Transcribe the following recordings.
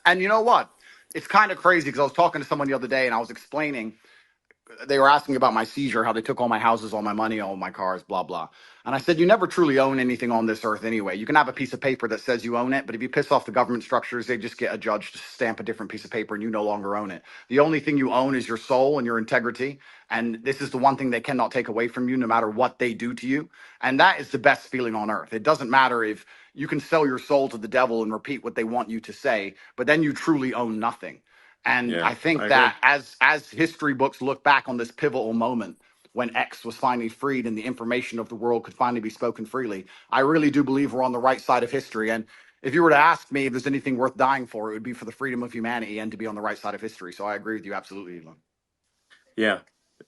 And you know what? It's kind of crazy because I was talking to someone the other day and I was explaining, they were asking about my seizure, how they took all my houses, all my money, all my cars, blah, blah. And I said, you never truly own anything on this earth anyway. You can have a piece of paper that says you own it, but if you piss off the government structures, they just get a judge to stamp a different piece of paper and you no longer own it. The only thing you own is your soul and your integrity. And this is the one thing they cannot take away from you, no matter what they do to you. And that is the best feeling on earth. It doesn't matter if you can sell your soul to the devil and repeat what they want you to say, but then you truly own nothing. And Yeah, I think I agree. that as history books look back on this pivotal moment when X was finally freed and the information of the world could finally be spoken freely, I really do believe we're on the right side of history. And if you were to ask me if there's anything worth dying for, it would be for the freedom of humanity and to be on the right side of history. So I agree with you absolutely, Elon. Yeah,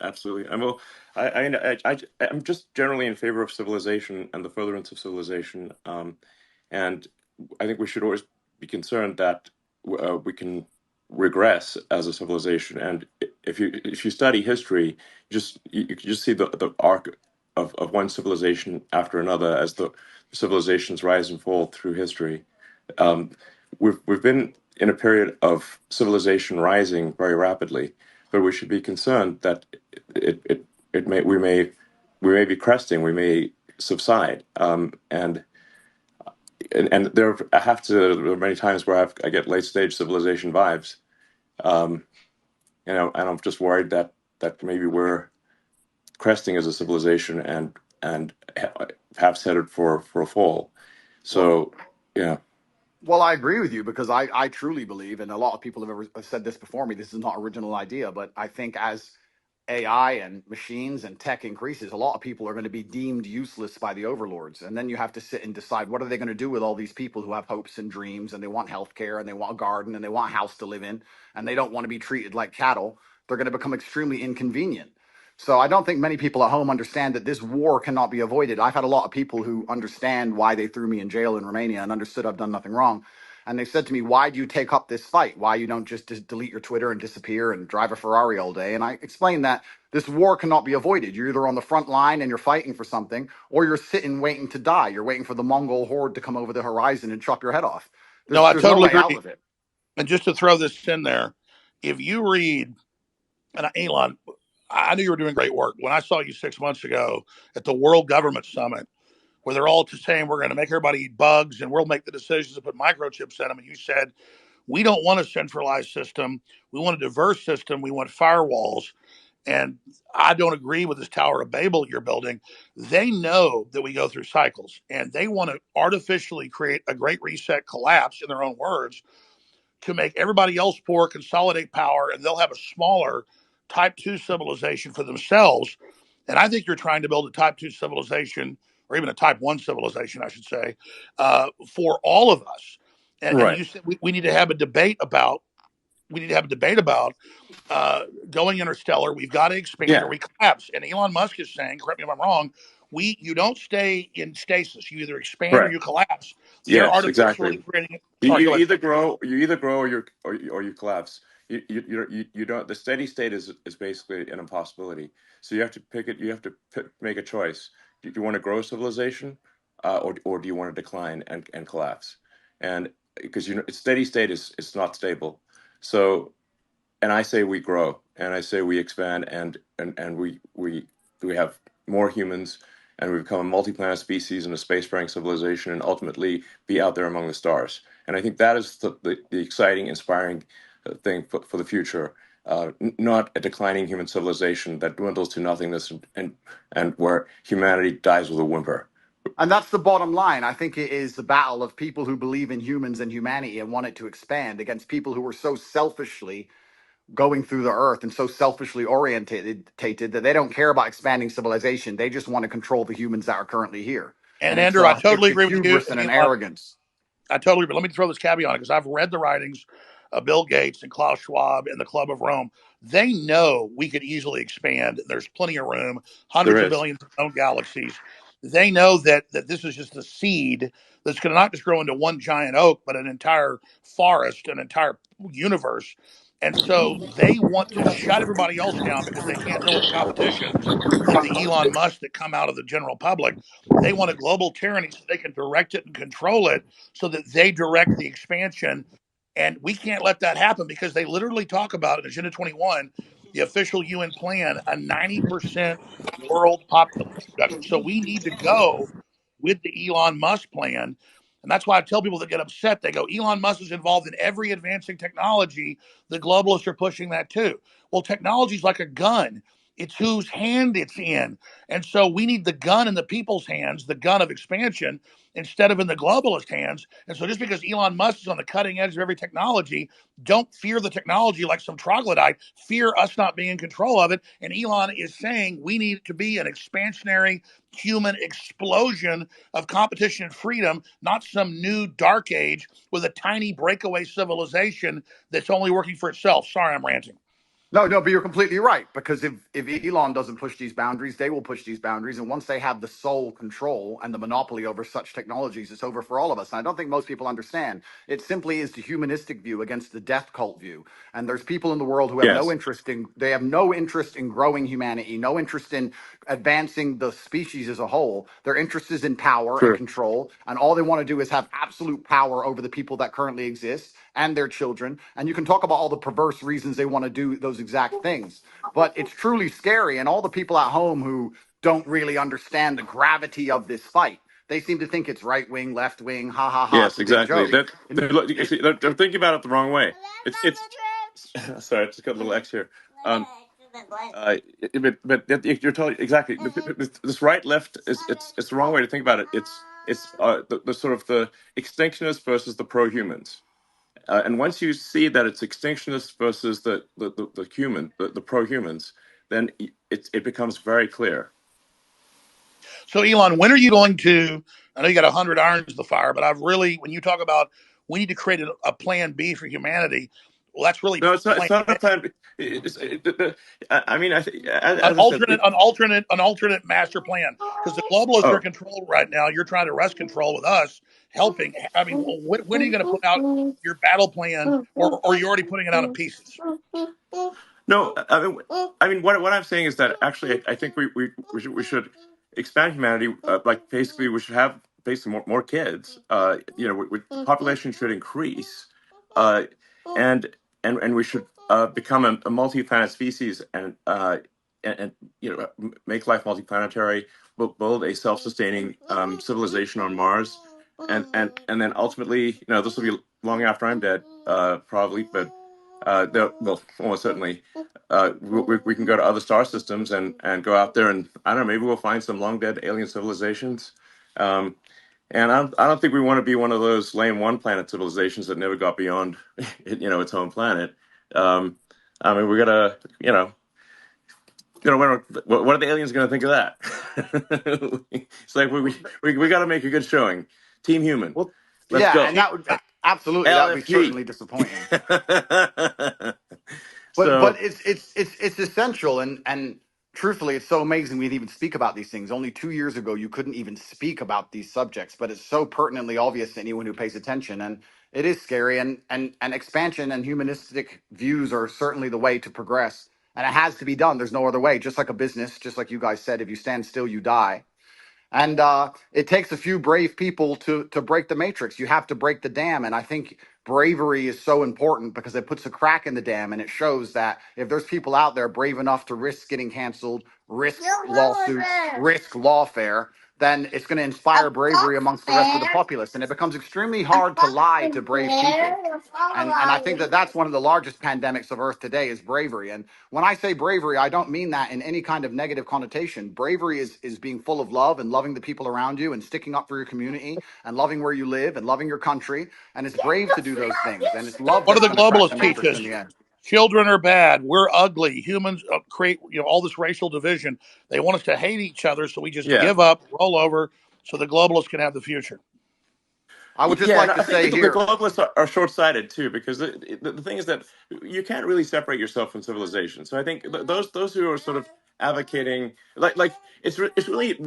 absolutely. I'm just generally in favor of civilization and the furtherance of civilization. And I think we should always be concerned that we can regress as a civilization. And if you study history, you can just see the arc of one civilization after another as the civilizations rise and fall through history. Um, we've been in a period of civilization rising very rapidly, but we should be concerned that it it, it may we may be cresting, we may subside, and there are many times where I get late stage civilization vibes, um, and I'm just worried that maybe we're cresting as a civilization and perhaps headed for a fall. Well, So yeah, well, I agree with you because I truly believe, and a lot of people have ever said this before me. This is not original idea, but I think as AI and machines and tech increases, a lot of people are going to be deemed useless by the overlords. And then you have to sit and decide what are they going to do with all these people who have hopes and dreams and they want healthcare and they want a garden and they want a house to live in and they don't want to be treated like cattle. They're going to become extremely inconvenient. So I don't think many people at home understand that this war cannot be avoided. I've had a lot of people who understand why they threw me in jail in Romania and understood I've done nothing wrong. And they said to me, why do you take up this fight? Why you don't just delete your Twitter and disappear and drive a Ferrari all day? And I explained that this war cannot be avoided. You're either on the front line and you're fighting for something, or you're sitting waiting to die. You're waiting for the Mongol horde to come over the horizon and chop your head off. No, I There's no totally way out agree. of it. And just to throw this in there, if you read, and Elon, I knew you were doing great work. When I saw you 6 months ago at the World Government Summit, where they're all just saying we're going to make everybody eat bugs and we'll make the decisions to put microchips in them, and you said, we don't want a centralized system. We want a diverse system. We want firewalls. And I don't agree with this Tower of Babel you're building. They know that we go through cycles and they want to artificially create a great reset collapse, in their own words, to make everybody else poor, consolidate power, and they'll have a smaller type 2 civilization for themselves. And I think you're trying to build a type 2 civilization, or even a type 1 civilization, I should say, for all of us. And right. you said we need to have a debate about. We need to have a debate about going interstellar. We've got to expand or Yeah. we collapse. And Elon Musk is saying, correct me if I'm wrong, you don't stay in stasis. You either expand or Correct. you collapse. They're Yes, artificially exactly. creating. You, Sorry, you go ahead. either grow, or you collapse. You don't. The steady state is basically an impossibility. So you have to pick it. You have to make a choice. Do you want to grow civilization, or do you want to decline and collapse? And because steady state is not stable. So, and I say we grow, and I say we expand, and we have more humans, and we become a multi-planet species and a spacefaring civilization, and ultimately be out there among the stars. And I think that is the exciting, inspiring thing for the future. Not a declining human civilization that dwindles to nothingness and where humanity dies with a whimper. And that's the bottom line. I think it is the battle of people who believe in humans and humanity and want it to expand against people who are so selfishly going through the earth and so selfishly orientated that they don't care about expanding civilization. They just want to control the humans that are currently here. And And it's Andrew, I a totally it's a agree with you. hubris And and an Elon, arrogance. I totally agree. Let me throw this caveat on it because I've read the writings of Bill Gates and Klaus Schwab and the Club of Rome. They know we could easily expand. There's plenty of room, There hundreds of is. billions of known galaxies. They know that this is just a seed that's going to not just grow into one giant oak, but an entire forest, an entire universe. And so they want to shut everybody else down because they can't deal with the competition of the Elon Musk that come out of the general public. They want a global tyranny so they can direct it and control it so that they direct the expansion. And we can't let that happen because they literally talk about in Agenda 21, the official UN plan, a 90% world population reduction. So we need to go with the Elon Musk plan. And that's why I tell people that get upset, they go, Elon Musk is involved in every advancing technology. The globalists are pushing that too. Well, technology is like a gun. It's whose hand it's in. And so we need the gun in the people's hands, the gun of expansion, instead of in the globalist hands. And so just because Elon Musk is on the cutting edge of every technology, don't fear the technology like some troglodyte. Fear us not being in control of it. And Elon is saying we need to be an expansionary human explosion of competition and freedom, not some new dark age with a tiny breakaway civilization that's only working for itself. Sorry, I'm ranting. No, but you're completely right. Because if Elon doesn't push these boundaries, they will push these boundaries. And once they have the sole control and the monopoly over such technologies, it's over for all of us. And I don't think most people understand. It simply is the humanistic view against the death cult view. And there's people in the world who have no Yes, interest in, they have no interest in growing humanity, no interest in advancing the species as a whole. Their interest is in power and true. control. And all they want to do is have absolute power over the people that currently exist and their children. And you can talk about all the perverse reasons they want to do those exact things. But it's truly scary. And all the people at home who don't really understand the gravity of this fight, they seem to think it's right wing, left wing, ha ha ha. It's Yes, a big exactly. joke. That And they're thinking about it the wrong way. It's sorry, I just got a little X here. But you're totally exactly this right left is it's the wrong way to think about it. It's the sort of the extinctionists versus the pro humans. And once you see that it's extinctionists versus the pro humans, then it becomes very clear. So, Elon, when are you going to? I know you got 100 irons in the fire, but I've really, when you talk about we need to create a plan B for humanity, well, that's really No, it's not. plan It's not a plan. I mean, an as I said, alternate master plan because the globalists are in oh, control right now. You're trying to wrest control with us helping. I mean, when are you going to put out your battle plan, or are you already putting it out in pieces? no, what I'm saying is that actually, I think we should expand humanity. Like basically, we should have basically more kids. Population should increase, uh, and and we should become a multi-planet species and make life multiplanetary. Build a self-sustaining civilization on Mars, and then ultimately, this will be long after I'm dead, probably, but well, almost certainly, we can go to other star systems and go out there and I don't know, maybe we'll find some long dead alien civilizations. Um, and I don't think we want to be one of those lame one planet civilizations that never got beyond, its home planet. Um, I mean, we gotta, what are the aliens going to think of that? It's like we got to make a good showing. Team Human, well, let's yeah, go. and that would absolutely that would be LFG. certainly disappointing. But So it's essential, and truthfully, it's so amazing we'd even speak about these things. Only 2 years ago, you couldn't even speak about these subjects, but it's so pertinently obvious to anyone who pays attention, and it is scary. And expansion and humanistic views are certainly the way to progress, and it has to be done. There's no other way. Just like a business, just like you guys said, if you stand still, you die. And it takes a few brave people to break the matrix. You have to break the dam, and I think bravery is so important because it puts a crack in the dam, and it shows that if there's people out there brave enough to risk getting canceled, risk lawsuits, risk lawfare, then it's going to inspire bravery amongst the rest of the populace, and it becomes extremely hard to lie to brave people. And I think that that's one of the largest pandemics of Earth today is bravery. And when I say bravery, I don't mean that in any kind of negative connotation. Bravery is being full of love and loving the people around you and sticking up for your community and loving where you live and loving your country. And it's brave to do those things. And it's love What do that's the going to crack the globalists teach matrix in us? the end. Children are bad. We're ugly. Humans create all this racial division. They want us to hate each other, so we just yeah, give up, roll over, so the globalists can have the future. I would just Yeah, and like to I think say the here, globalists are short-sighted too, because the thing is that you can't really separate yourself from civilization. So I think those who are sort of advocating like it's really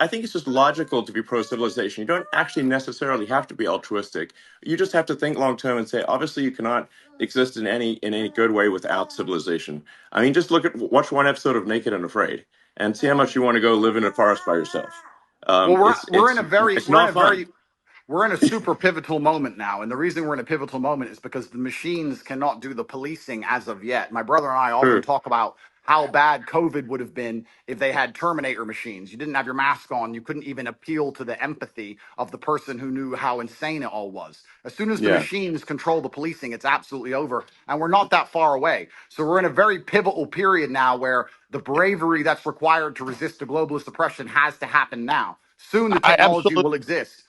I think it's just logical to be pro civilization. You don't actually necessarily have to be altruistic. You just have to think long term and say, obviously, you cannot exist in any good way without civilization. I mean, just watch one episode of Naked and Afraid and see how much you want to go live in a forest by yourself. Well, we're in a very It's not fun. we're in a super pivotal moment now. And the reason we're in a pivotal moment is because the machines cannot do the policing as of yet. My brother and I often True. talk about how bad COVID would have been if they had Terminator machines. You didn't have your mask on. You couldn't even appeal to the empathy of the person who knew how insane it all was. As soon as the Yeah. machines control the policing, it's absolutely over. And we're not that far away. So we're in a very pivotal period now where the bravery that's required to resist the globalist oppression has to happen now. Soon the I technology absolutely will exist.